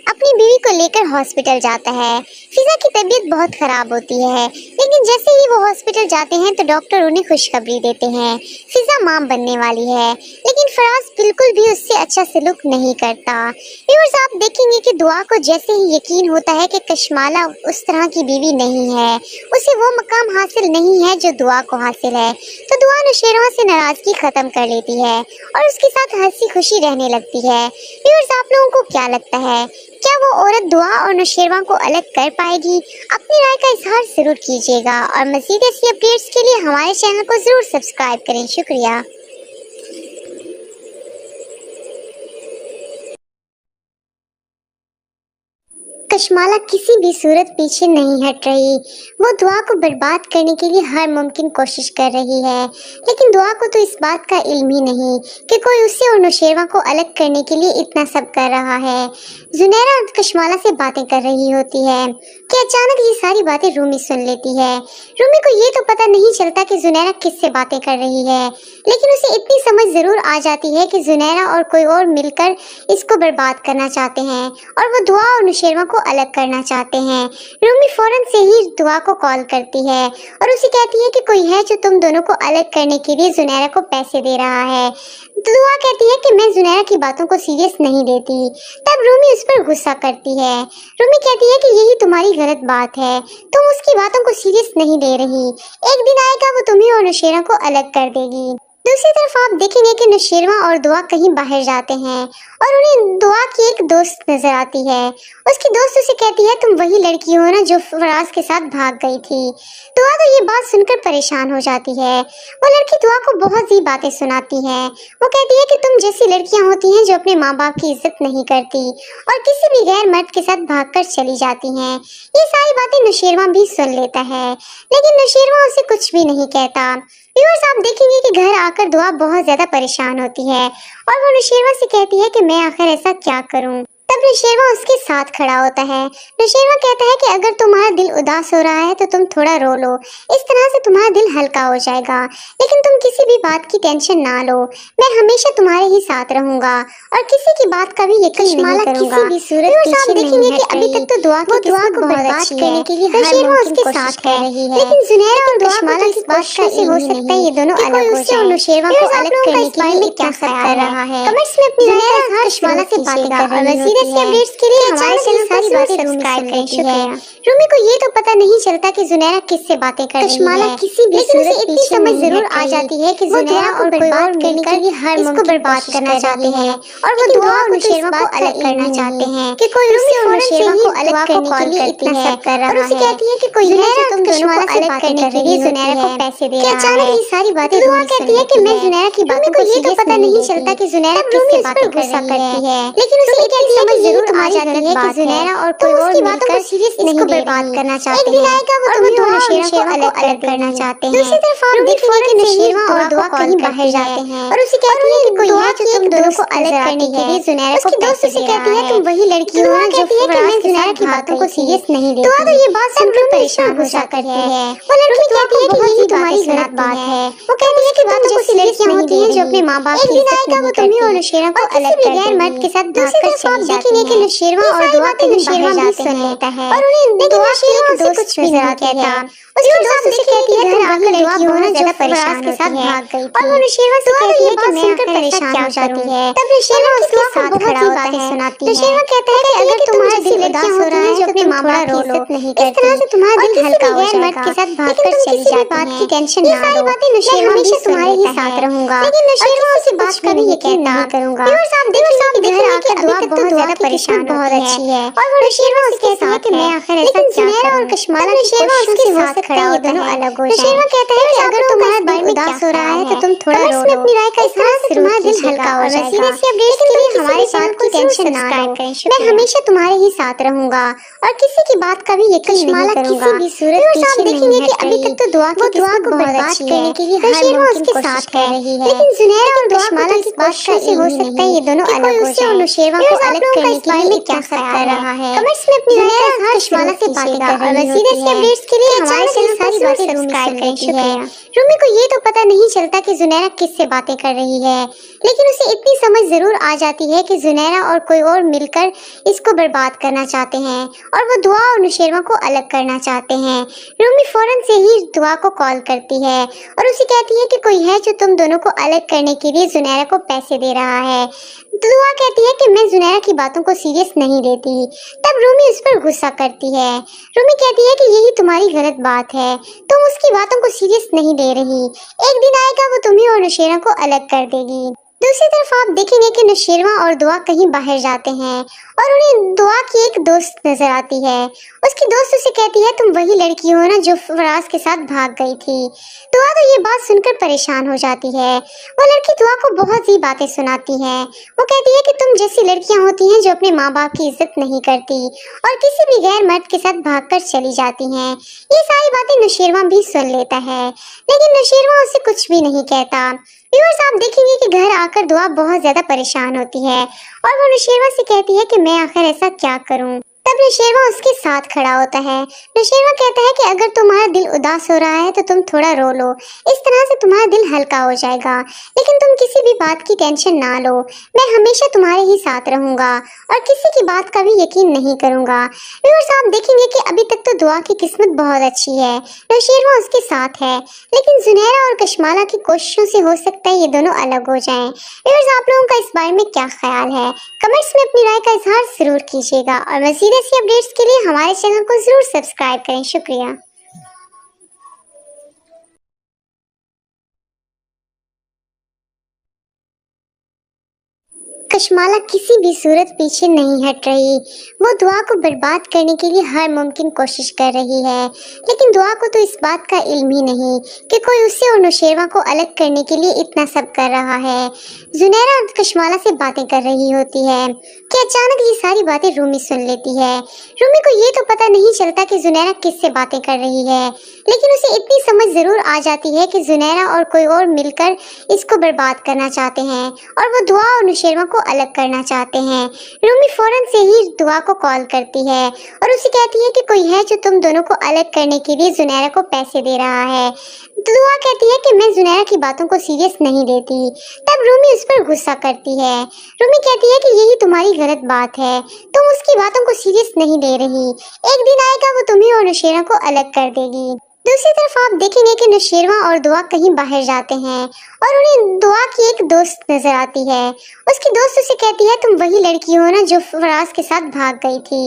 अपनी बीवी को लेकर हॉस्पिटल जाता है। फिजा की तबीयत बहुत खराब होती है, लेकिन जैसे ही वो हॉस्पिटल जाते हैं तो डॉक्टर उन्हें खुशखबरी देते हैं फिजा मां बनने वाली है। लेकिन फराज बिल्कुल भी उससे अच्छा सलूक नहीं करता। व्यूअर्स आप देखेंगे कि दुआ को जैसे ही यकीन होता है कि कश्माला उस तरह की बीवी नहीं है, उसे वो मकाम हासिल नहीं है जो दुआ को हासिल है, तो दुआ नौशेरवा से नाराजगी खत्म कर लेती है और उसके साथ हंसी खुशी रहने लगती है। व्यूअर्स आप लोगों को क्या लगता है, क्या वो औरत दुआ और नौशेरवा को अलग कर पाएगी? अपनी राय का इजहार जरूर कीजिएगा और मज़ीद ऐसी अपडेट्स के लिए हमारे चैनल को जरूर सब्सक्राइब करें। शुक्रिया। कश्माला किसी भी सूरत पीछे नहीं हट रही। वो दुआ को बर्बाद करने के लिए हर मुमकिन कोशिश कर रही है, लेकिन दुआ को तो इस बात का इल्म ही नहीं कि कोई उससे और नौशेरवा को अलग करने के लिए इतना सब कर रहा है। जुनैरा कश्माला से बातें कर रही होती है कि अचानक ये सारी बातें रूमी सुन लेती है। रूमी को ये तो पता नहीं चलता कि जुनैरा किससे बातें कर रही है, लेकिन उसे इतनी समझ जरूर आ जाती है कि जुनैरा और कोई और मिलकर इसको बर्बाद करना चाहते हैं और वो दुआ और नौशेरवा को अलग करना चाहते हैं। रूमी फौरन से ही दुआ को कॉल करती है और उसे कहती है कि कोई है जो तुम दोनों को अलग करने के लिए जुनैरा को पैसे दे रहा है। दुआ कहती है कि मैं जुनैरा की बातों को सीरियस नहीं लेती। तब रूमी उस पर गुस्सा करती है। रूमी कहती है कि यही तुम्हारी गलत बात है, तुम उसकी बातों को सीरियस नहीं ले रही। एक दिन आएगा वो तुम्हें और नौशेरवा को अलग कर देगी। दूसरी तरफ आप देखेंगे कि नौशेरवा और दुआ कहीं बाहर जाते हैं और उन्हें दुआ की एक दोस्त नजर आती है। उसकी दोस्त उसे कहती है तुम वही लड़की हो ना जो फराज के साथ भाग गई थी। दुआ तो ये बात सुनकर परेशान हो जाती है। वो लड़की दुआ को बहुत सी बातें सुनाती है। वो कहती है कि तुम जैसी लड़कियां होती हैं जो अपने माँ बाप की इज्जत नहीं करती और किसी भी गैर मर्द के साथ भागकर चली जाती हैं। ये सारी बातें नौशेरवा भी सुन लेता है, लेकिन नौशेरवा उसे कुछ भी नहीं कहता। व्यूअर्स आप देखेंगे कि घर आकर दुआ बहुत ज्यादा परेशान होती है और वो नौशेरवा से कहती है कि मैं आखिर ऐसा क्या करूं। तब तब नौशेरवा उसके साथ खड़ा होता है। नौशेरवा कहता है कि अगर तुम्हारा दिल उदास हो रहा है तो तुम थोड़ा रो लो, इस तरह से तुम्हारा दिल हल्का हो जाएगा। लेकिन तुम किसी भी बात की टेंशन ना लो, मैं हमेशा तुम्हारे ही साथ रहूंगा और किसी की बात का भी यकीन नहीं करूंगा। किसी भी सूरत पीछे देखेंगे कि अभी तक तो दुआ को बर्बाद करने के लिए नौशेरवा उसके साथ है, लेकिन जुनैरा और कशमाला की बात कैसे हो सकता है ये दोनों अलग हो जाएं। नौशेरवा को अलग करने के लिए क्या कर रहा है? कमेंट्स में अपनी राय कशमाला से बातें कर रही है। मज़ीद ऐसी अपडेट्स के लिए हमारे चैनल सारी बातें सब्सक्राइब करें। शुक्रिया। रूमी को ये तो पता नहीं चलता कि जुनैरा किससे बातें कर रही है। कशमाला किसी भी सूरत इतनी समझ जरूर आ जाती है कि जुनैरा और कोई और मिलकर इसको बर्बाद करना चाहते हैं और वो दुआ और नौशेरवा को अलग करना चाहते हैं कि कोई उससे और नौशेरवा को अलग करने के लिए इतना सब कर रहा है। और उसे कहती है कि कोई जुनैरा तुम कशमाला से अलग करने के लिए जुनैरा को पैसे दे रहा है। अचानक ये सारी बातें दुआ कहती है कि मैं जुनैरा की बातों को ये तो पता नहीं चलता कि जुनैरा किससे बातें गुस्सा करती है, लेकिन उसे एक समझ जरूर आ जाती है कि जुनैरा और कोई और मिलकर इसको बर्बाद करना चाहते हैं और वो दुआ और नौशेरवा को अलग करना चाहते हैं। दूसरी तरफ आप देखेंगे कि नौशेरवा और दुआ कहीं बाहर जाते हैं और उसे कहती है कि कोई है जो तुम दोनों को अलग करने के लिए जुनैरा को दोस्त उसे कहती है तुम वही लड़की हो जो फराज के साथ की बातों को सीरियस नहीं लेती। दुआ तो ये बात सुनकर परेशान हो जाती है। वो लड़की कहती है कि यही तुम्हारी गलत बात है। वो कहती है कि तुम जैसी लड़कियां होती हैं जो अपने माँ बाप की इज्जत नहीं करती और नौशेरवा को अलग कर गैर मर्द के साथ भागकर चली जाती है। कि नौशेरवा और दुआ कहीं बाहर जाते हैं और उन्हें दुआ से कुछ भी नहीं कहता। उसकी दोस्त उसे कहती है घर आकर लड़की होना ज्यादा परेशान के साथ भाग गई और वो नौशेरवा से कहती है कि मैं सुनकर परेशान हो जाती है। तब नौशेरवा उसके साथ खड़ा होता है। नौशेरवा कहता है कि अगर तुम्हारा दिल उदास हो रहा है जो अपने माँ बाप की इज्जत नहीं करती, इस तरह से तुम्हारा दिल हल्का हो जाएगा। के साथ भागकर चली जाती बात की टेंशन ना लो, मैं हमेशा तुम्हारे ही साथ रहूंगा, लेकिन नौशेरवा उसे बात का भी यकीन नहीं करूंगा। घर आकर दुआ बहुत ज्यादा परेशान बहुत अच्छी है और वो नौशेरवा उसके साथ कि मैं आखिर ऐसा क्या करूं। और कशमाला नौशेरवा उसके साथ खड़ा हो दोनों अलग हो जाएं। नौशेरवा कहता है कि अगर तुम्हारा दिल उदास हो रहा है तो तुम थोड़ा रो लो, अपनी राय का इजहार से तुम्हारा दिल हल्का हो जाएगा। ऐसी अपडेट्स के लिए हमारे चैनल को टेंशन ना लो, मैं हमेशा तुम्हारे ही साथ रहूंगा और किसी की बात का भी यकीन नहीं करूंगा। किसी भी सूरत पीछे देखेंगे कि अभी तक तो दुआ को बर्बाद करने के लिए नौशेरवा उसके साथ है, लेकिन जुनैरा और कशमाला की बात कैसे हो सकता है ये दोनों अलग हो जाएं। नौशेरवा को अलग करने के लिए क्या कर रहा है? कमेंट्स में अपनी राय कशमाला से बातें कर रही है। मज़ीद ऐसी अपडेट्स के लिए हमारे चैनल सारी बातें सब्सक्राइब करें। शुक्रिया। रूमी को ये तो पता नहीं चलता कि जुनैरा किससे बातें कर रही है, लेकिन उसे इतनी समझ जरूर आ जाती है कि जुनैरा और कोई और मिलकर इसको बर्बाद करना चाहते हैं और वो दुआ और नौशेरवा को अलग करना चाहते हैं। रूमी फौरन से ही दुआ को कॉल करती है और उसे कहती है कि कोई है जो तुम दोनों को अलग करने के लिए जुनैरा को पैसे दे रहा है। दुआ कहती है कि मैं जुनैरा की बातों को सीरियस नहीं लेती। तब रूमी उस पर गुस्सा करती है। रूमी कहती है कि यही तुम्हारी गलत बात है, तुम उसकी बातों को सीरियस नहीं ले रही। एक दिन आएगा वो तुम्हें और नौशेरवा को अलग कर देगी। दूसरी तरफ आप देखेंगे कि नौशेरवा और दुआ कहीं बाहर जाते हैं और उन्हें दुआ की एक दोस्त नजर आती है। उसकी दोस्त उसे कहती है तुम वही लड़की हो ना जो फराज के साथ भाग गई थी। दुआ तो ये बात सुनकर परेशान हो जाती है। वो लड़की दुआ को बहुत सी बातें सुनाती है। वो कहती है कि तुम जैसी लड़कियां होती हैं जो अपने माँ बाप की इज्जत नहीं करती और किसी भी गैर मर्द के साथ भागकर चली जाती हैं। ये सारी बातें नौशेरवा भी सुन लेता है, लेकिन नौशेरवा उसे कुछ भी नहीं कहता। व्यूअर्स आप देखेंगे कि घर आकर दुआ बहुत ज्यादा परेशान होती है और वो नौशेरवा से कहती है कि मैं आखिर ऐसा क्या करूं। तब नौशेरवा उसके साथ खड़ा होता है। नौशेरवा कहता है कि अगर तुम्हारा दिल उदास हो रहा है तो तुम थोड़ा रो लो, इस तरह से तुम्हारा दिल हल्का हो जाएगा, लेकिन तुम किसी भी बात की टेंशन ना लो, मैं हमेशा तुम्हारे ही साथ रहूंगा और किसी की बात का भी यकीन नहीं करूंगा। व्यूअर्स आप देखेंगे कि अभी तक तो दुआ की किस्मत बहुत अच्छी है, नौशेरवा उसके साथ है, लेकिन जुनैरा और कशमाला की कोशिशों से हो सकता है ये दोनों अलग हो जाएं। व्यूअर्स आप लोगों का इस बारे में क्या ख्याल है? कमेंट्स में अपनी राय का इजहार जरूर कीजिएगा और मज़ीद ऐसी अपडेट्स के लिए हमारे चैनल को जरूर सब्सक्राइब करें। शुक्रिया। कशमाला किसी भी सूरत पीछे नहीं हट रही। वो दुआ को बर्बाद करने के लिए हर मुमकिन कोशिश कर रही है, लेकिन दुआ को तो इस बात का इल्म ही नहीं कि कोई उससे और नौशेरवा को अलग करने के लिए इतना सब कर रहा है। जुनैरा कशमाला से बातें कर रही होती है कि अचानक ये सारी बातें रूमी सुन लेती है। रूमी को ये तो पता नहीं चलता कि जुनैरा किससे बातें कर रही है, लेकिन उसे इतनी समझ जरूर आ जाती है कि जुनैरा और कोई और मिलकर इसको बर्बाद करना चाहते हैं और वो दुआ और नौशेरवा को अलग करना चाहते हैं। रूमी फौरन से ही दुआ को कॉल करती है और उसे कहती है कि कोई है जो तुम दोनों को अलग करने के लिए जुनैरा को पैसे दे रहा है। दुआ कहती है कि मैं जुनैरा की बातों को सीरियस नहीं लेती। तब रूमी उस पर गुस्सा करती है। रूमी कहती है कि यही तुम्हारी गलत बात है, तुम उसकी बातों को सीरियस नहीं ले रही। एक दिन आएगा वो तुम्हें और नौशेरा को अलग कर देगी। दूसरी तरफ आप देखेंगे कि नौशेरा और दुआ कहीं बाहर जाते हैं और उन्हें दुआ की एक दोस्त नजर आती है। उसकी दोस्त उसे कहती है तुम वही लड़की हो ना जो फराज के साथ भाग गई थी।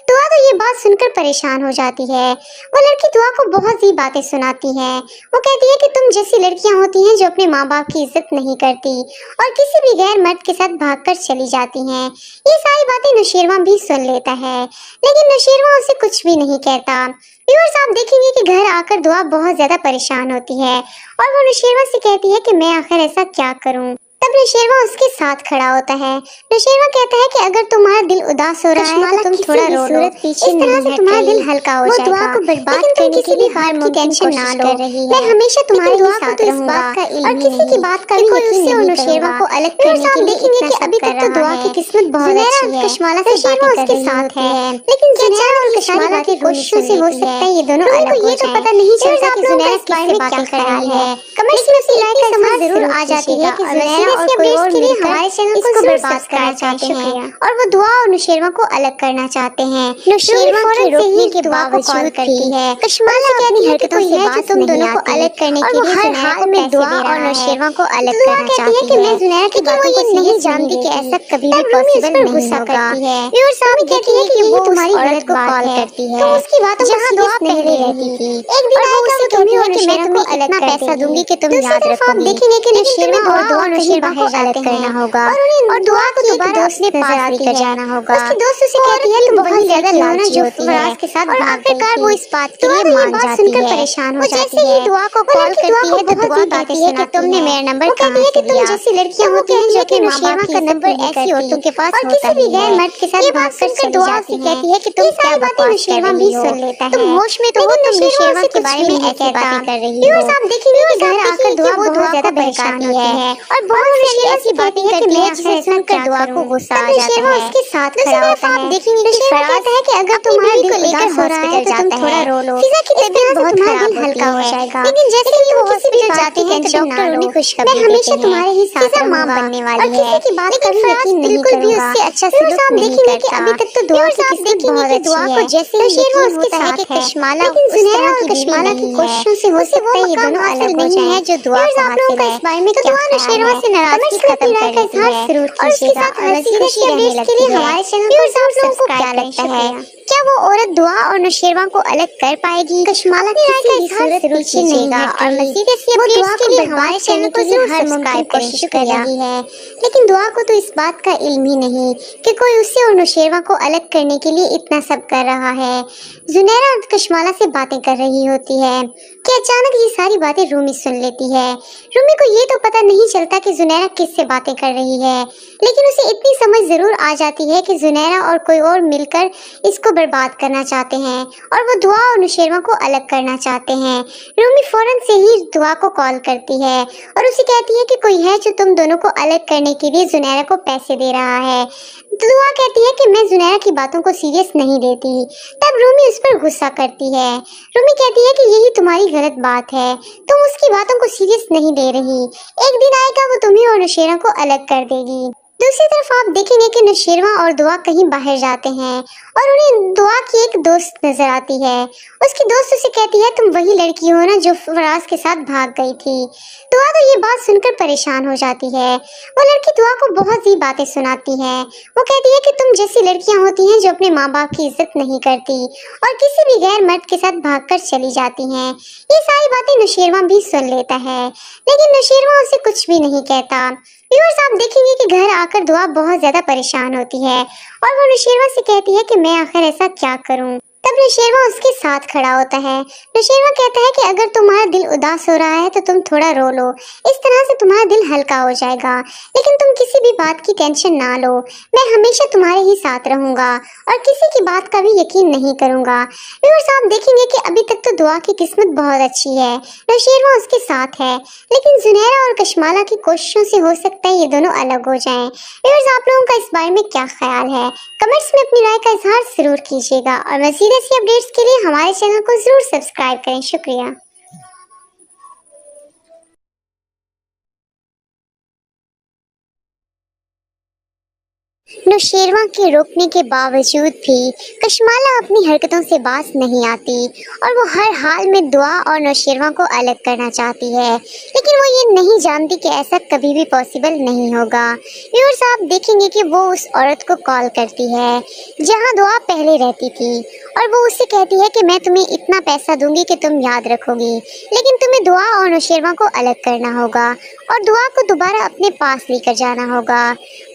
दुआ तो ये बात सुनकर परेशान हो जाती है। वो लड़की दुआ को बहुत सी बातें सुनाती है। वो कहती है कि तुम जैसी लड़कियां होती हैं जो अपने माँ बाप की इज्जत नहीं करती और किसी भी गैर मर्द के साथ भागकर चली जाती हैं। ये सारी बातें नौशेरा भी सुन लेता है, लेकिन नौशेरा उसे कुछ भी नहीं कहता। व्यूअर्स आप देखेंगे कि घर आकर दुआ बहुत ज्यादा परेशान होती है और वो नौशेरा से कहती है कि मैं आखिर ऐसा क्या करूं। तब नौशेरा उसके साथ खड़ा होता है। नौशेरा कहता है कि अगर तुम्हारा दिल उदास हो रहा है तो तुम थोड़ा रो लो, इस तरह से तुम्हारा दिल हल्का हो जाएगा। दुआ को बर्बाद करने के लिए हार की टेंशन ना लो, मैं हमेशा तुम्हारे साथ रहूंगा और किसी की बात का भी यकीन नहीं करूंगा। नौशेरा को अलग करने के लिए देखेंगे कि अभी तक तो दुआ की किस्मत बहुत अच्छी है। कश्माला से बातें उसके साथ है, लेकिन जुनैरा और कश्माला की कोशिशों से हो सकता है ये दोनों अलग हो जाएं। ये तो पता नहीं चलता कि जुनैरा किससे बातें कर रही है। कमेंट्स में सिलाई समझ जरूर आ जाती है कि जुनैरा और कोई और मिलकर हमारे चैनल को बर्बाद करना चाहते हैं और वो दुआ और नौशेरा को अलग करना चाहते हैं। नौशेरा फौरन से ही के दुआ को कॉल करती है। कश्माला कहती है कि कोई है जो तुम दोनों को अलग करने के लिए हर हाल में दुआ और नौशेरा को अलग करना चाहती है कि मैं जुनैरा की बातों को नहीं जानती कि ऐसा कभी भी पॉसिबल नहीं होगा। व्यूअर साहब कहती है कि वो तुम्हारी गलत को कॉल करती है, तो उसकी बातों जहां दुआ पहले रहती थी। एक दिन आएगा वो कहती है कि मैं तुम्हें इतना पैसा दूंगी कि तुम याद रखोगी। आप देखेंगे कि नौशेरा और दुआ और नौशेरा को अलग करना होगा और दुआ को दोबारा अपने पास लेकर जाना होगा। उसकी दोस्त उसे कहती है तुम वही लड़की हो ना जो फराज के साथ और आखिरकार वो इस बात के लिए मान जाती है। परेशान हो जाती है। जैसे ही दुआ को कॉल करती है तो दुआ कहती है कि तुमने मेरा नंबर कहती है कि तुम जैसी लड़कियां होती हैं जो कि नौशेरा का नंबर ऐसी औरतों के पास होता है और किसी भी गैर मर्द के साथ भागकर चली जाती है। कहती है कि तुम क्या बातें नौशेरा भी सुन लेता है। तुम होश में तो हो, तुम नौशेरा के बारे में ऐसी बातें कर रही हो। आप देखेंगे कि घर आकर दुआ बहुत ज्यादा परेशान है और बहुत सी ऐसी बातें है कि मैं अक्सर सुनकर दुआ को गुस्सा आ जाता है। उसके साथ खड़ा होता है। आप देखेंगे कि फराज कहता है कि अगर तुम्हारा दिल उदास हो रहा है तो तुम थोड़ा रो लो, फिजा की तबीयत बहुत खराब हल्का हो जाएगा। लेकिन जैसे ही वो हॉस्पिटल जाती है तो डॉक्टर उन्हें खुशखबरी देते हैं, हमेशा तुम्हारे ही साथ मां बनने वाली है। किसी की बात कभी यकीन नहीं करूंगा। अच्छा सलूक नहीं करता। अभी तक तो दुआ की किस्मत बहुत अच्छी है। जैसे ही वो उसके साथ है कश्माला जुनैरा और कश्माला की कोशिशों से हो सकता है ये दोनों अलग हो जाएं जो दुआ को हासिल है। इस बारे में क्या नौशेरा से नाराजगी खत्म कर देती है और उसके साथ हंसी खुशी रहने लगती है। हमारे चैनल को सब्सक्राइब लगता है। क्या वो औरत दुआ और नौशेरा को अलग कर पाएगी? कश्माला की राय का इजहार जरूर कीजिएगा और मज़ीद ऐसी अपडेट्स के लिए हमारे चैनल को जरूर सब्सक्राइब कोशिश कर रही है। लेकिन दुआ को तो इस बात का इल्म ही नहीं कि कोई उसे और नौशेरा को अलग करने के लिए इतना सब कर रहा है। जुनैरा कश्माला से बातें कर रही होती है कि अचानक ये सारी बातें रूमी सुन लेती है। रूमी को ये तो पता नहीं चलता कि जुनैरा किससे बातें कर रही है, लेकिन उसे इतनी समझ जरूर आ जाती है कि जुनैरा और कोई और मिलकर इसको बर्बाद करना चाहते हैं और वो दुआ और नौशेरा को अलग करना चाहते हैं। रूमी फौरन से ही दुआ को कॉल करती है और उसे कहती है कि कोई है जो तुम दोनों को अलग करने के लिए जुनैरा को पैसे दे रहा है। दुआ कहती है कि मैं जुनैरा की बातों को सीरियस नहीं लेती। तब रूमी उस पर गुस्सा करती है। रूमी कहती है कि यही तुम्हारी गलत बात है, तुम उसकी बातों को सीरियस नहीं ले रही। एक दिन आएगा वो तुम्हें और नौशेरा को अलग कर देगी। दूसरी तरफ आप देखेंगे कि नौशेरा और दुआ कहीं बाहर जाते हैं और उन्हें दुआ की एक दोस्त नजर आती है। उसकी दोस्त उसे कहती है तुम वही लड़की हो ना जो फराज के साथ भाग गई थी। दुआ तो ये बात सुनकर परेशान हो जाती है। वो लड़की दुआ को बहुत सी बातें सुनाती है। वो कहती है कि तुम जैसी लड़कियां होती हैं जो अपने माँ बाप की इज्जत नहीं करती और किसी भी गैर मर्द के साथ भागकर चली जाती हैं। ये सारी बातें नौशेरा भी सुन लेता है, लेकिन नौशेरा उसे कुछ भी नहीं कहता। व्यूअर्स आप देखेंगे कि घर आकर दुआ बहुत ज्यादा परेशान होती है और वो नौशेरा से कहती है कि मैं आखिर ऐसा क्या करूं। तब नौशेरवा उसके साथ खड़ा होता है। नौशेरवा कहता है कि अगर तुम्हारा दिल उदास हो रहा है तो तुम थोड़ा रो लो, इस तरह से तुम्हारा दिल हल्का हो जाएगा, लेकिन तुम किसी भी बात की टेंशन ना लो, मैं हमेशा तुम्हारे ही साथ रहूंगा और किसी की बात का भी यकीन नहीं करूंगा। व्यूअर्स, आप देखेंगे कि अभी तक तो दुआ की किस्मत बहुत अच्छी है, नौशेरवा उसके साथ है, लेकिन जुनैरा और कशमाला की कोशिशों से हो सकता है ये दोनों अलग हो जाएं। व्यूअर्स, आप लोगों का इस बारे में क्या ख्याल है? कमेंट्स में अपनी राय का इजहार जरूर कीजिएगा और मज़ीद ऐसी अपडेट्स के लिए हमारे चैनल को जरूर सब्सक्राइब करें। शुक्रिया। नौशेरवा के रोकने के बावजूद भी कशमाला अपनी हरकतों से बाज नहीं आती और वो हर हाल में दुआ और नौशेरवा को अलग करना चाहती है, लेकिन वो ये नहीं जानती कि ऐसा कभी भी पॉसिबल नहीं होगा। व्यूअर्स, आप देखेंगे कि वो उस औरत को कॉल करती है जहां दुआ पहले रहती थी और वो उससे कहती है कि मैं तुम्हें इतना पैसा दूंगी कि तुम याद रखोगी, लेकिन तुम्हें दुआ और नौशेरवा को अलग करना होगा और दुआ को दोबारा अपने पास लेकर जाना होगा।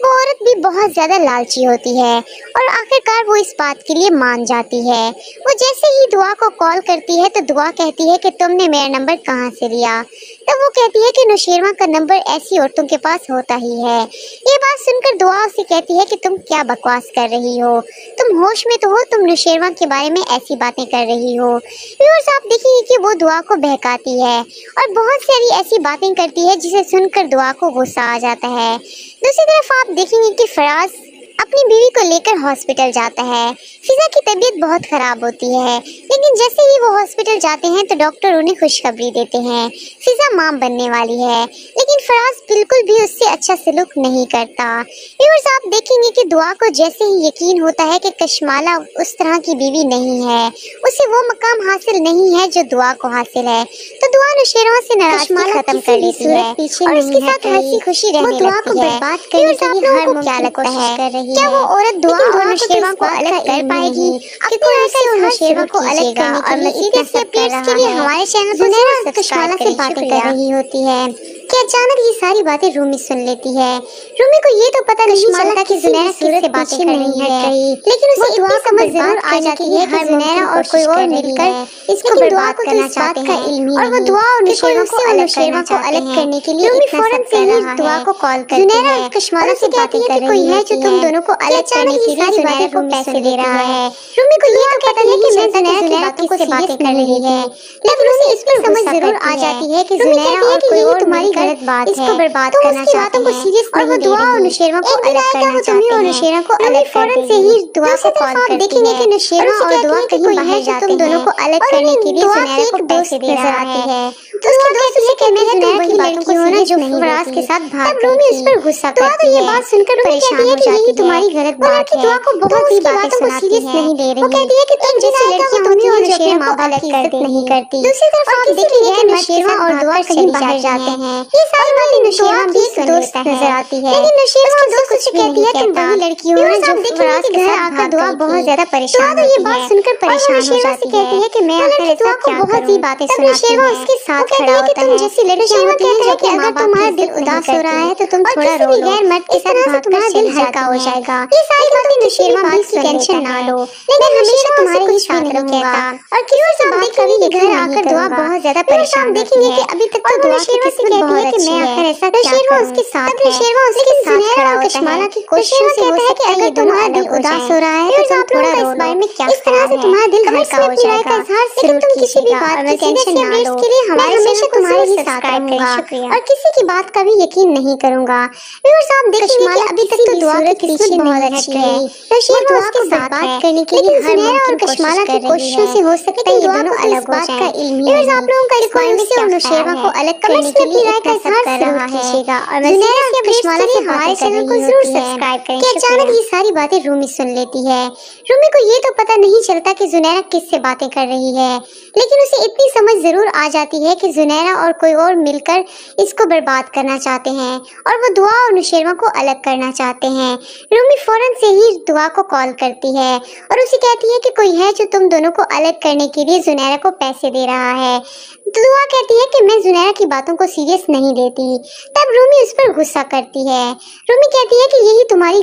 वो औरत भी बहुत ज़्यादा लालची होती है और आखिरकार वो इस बात के लिए मान जाती है। वो जैसे ही दुआ को कॉल करती है तो दुआ कहती है कि तुमने मेरा नंबर कहाँ से लिया? तब वो कहती है कि नौशेरवा का नंबर ऐसी औरतों के पास होता ही है। ये बात सुनकर दुआ उसे कहती है कि तुम क्या बकवास कर रही हो, तुम होश में तो हो, तुम नौशेरवा के बारे में ऐसी बातें कर रही हो। व्यूअर्स, आप देखिए कि वो दुआ को बहकाती है और बहुत सारी ऐसी बातें करती है जिसे सुनकर दुआ को गुस्सा आ जाता है। दूसरी तरफ आप देखेंगे कि फराज अपनी बीवी को लेकर हॉस्पिटल जाता है। फिजा की तबीयत बहुत खराब होती है, लेकिन जैसे ही वो हॉस्पिटल जाते हैं तो डॉक्टर उन्हें खुशखबरी देते हैं, फिजा मां बनने वाली है, लेकिन फराज बिल्कुल भी उससे अच्छा सलूक नहीं करता। व्यूअर्स, आप देखेंगे कि दुआ को जैसे ही यकीन होता है कि कशमाला उस तरह की बीवी नहीं है, उसे वो मकाम हासिल नहीं है जो दुआ को हासिल है, तो दुआ नौशेरवा से नाराजगी खत्म कर लेती है और उसके साथ हंसी खुशी रहने लगती है। बर्बाद करने के लिए हर मुमकिन कोशिश कर रही है। क्या वो औरत दुआ और नौशेरवा को अलग कर पाएगी? आपको ऐसे और नौशेरवा को अलग करने और मज़ीद ऐसे अपडेट्स के लिए हमारे चैनल को जरूर कशमाला से बातें कर रही होती है कि अचानक ये सारी बातें रूमी सुन लेती है। रूमी को ये तो पता नहीं चलता कि जुनैरा किससे बातें कर रही है, लेकिन उसे दुआ समझ जरूर आ जाती है कि जुनैरा और कोई और मिलकर इसको बर्बाद करना चाहते हैं और वो दुआ और नौशेरवा को अलग करने के लिए रूमी फौरन से ही दुआ को कॉल करती है और कशमाला से बातें कर रही है जो तुम दोनों को अलग करने के लिए जुनैरा को पैसे दे रहा है। रूमी को ये तो पता नहीं कि जुनैरा की बातों को बातें कर रही है, लेकिन उसे इस पर समझ जरूर आ जाती है कि जुनैरा और कोई और तुम्हारी गलत बात इसको बर्बाद करना चाहते हैं और वो दुआ और नौशेरवा को अलग करना चाहते हैं। नौशेरवा को अलग फौरन से ही दुआ को कॉल करती है कि नौशेरवा और दुआ कहीं बाहर जाते हैं, तुम दोनों को अलग करने के लिए जुनैरा को पैसे दे रहा है। तो उसकी दोस्त उसे कहती है तुम वही लड़की हो ना जो फराज के साथ भाग गई। रूमी उस पर गुस्सा करती है। ये बात सुनकर परेशान हो जाती है, तुम्हारी गलत बात है। दुआ को बहुत सी बातें सुनाती है, नहीं दे रही। वो कहती है कि तुम जैसी लड़कियां होती हो जो अपने माँ बाप की इज्जत नहीं करती। दूसरी तरफ आप देखेंगे कि नौशेरवा और दुआ कहीं बाहर जाते हैं। ये सारी बातें नौशेरवा भी एक दोस्त नजर आती है, लेकिन नौशेरवा उसकी दोस्त उसे कहती है तुम वही लड़की हो ना जो फराज के घर आकर दुआ बहुत ज्यादा परेशान होती है। ये बात सुनकर परेशान हो जाती है कि मैं आखिर ऐसा क्या करूं। बहुत सी बातें सुनाती है। उसके साथ खड़ा होता है। जैसी लड़कियां होती हैं जो कि अगर तुम्हारा दिल उदास हो रहा है तो तुम थोड़ा रो लो, गैर मर्द के साथ भागकर तुम्हारा दिल हल्का हो जाएगा। ये सारी बातें नौशेरवा भी की टेंशन ना लो, मैं हमेशा तुम्हारे ही साथ रहूंगा और किसी से बात कभी भी घर आकर दुआ बहुत ज्यादा परेशान देखेंगे कि अभी तक तो दुआ की किस्मत बहुत अच्छी है। मैं आखिर ऐसा क्या करूं। उसके साथ नौशेरवा उसके साथ खड़ा होता है। कशमाला की कोशिशों से हो सकता है कि तुम्हारा दिल उदास हो रहा है तो तुम थोड़ा रो लो, इस बारे में क्या इस तरह से तुम्हारा दिल हल्का हो जाएगा। लेकिन तुम किसी भी बात की टेंशन ना लो, मैं हमेशा तुम्हारे ही साथ रहूंगा और किसी की बात का भी यकीन नहीं करूंगा। व्यूअर्स, आप देखेंगे कि अभी तक तो दुआ की किस्मत बहुत अच्छी है। नौशेरवा उसके साथ बात करने के लिए हर मुमकिन कशमाला की कोशिशों से हो सकता है ये दोनों अलग हो जाएं। व्यूअर्स, आप लोगों का इस बारे से और नौशेरवा को अलग करने के लिए राय का इजहार कर रहा है और जुनैरा से कशमाला से हमारे चैनल को जरूर सब्सक्राइब करें कि अचानक ये सारी बातें रूमी सुन लेती है। रूमी को ये तो पता नहीं चलता कि जुनैरा किससे बातें कर रही है, लेकिन उसे इतनी समझ जरूर आ जाती है कि जुनैरा और कोई और मिलकर इसको बर्बाद करना चाहते हैं और वो दुआ और नौशेरवा को अलग करना चाहते हैं। रूमी फौरन से ही दुआ को कॉल करती है और उसे कहती है कि कोई है जो तुम दोनों को अलग करने के लिए जुनैरा को पैसे दे रहा है। दुआ कहती है कि मैं जुनैरा की बातों को सीरियस नहीं लेती। तब रूमी उस पर गुस्सा करती है। रूमी कहती है कि यही तुम्हारी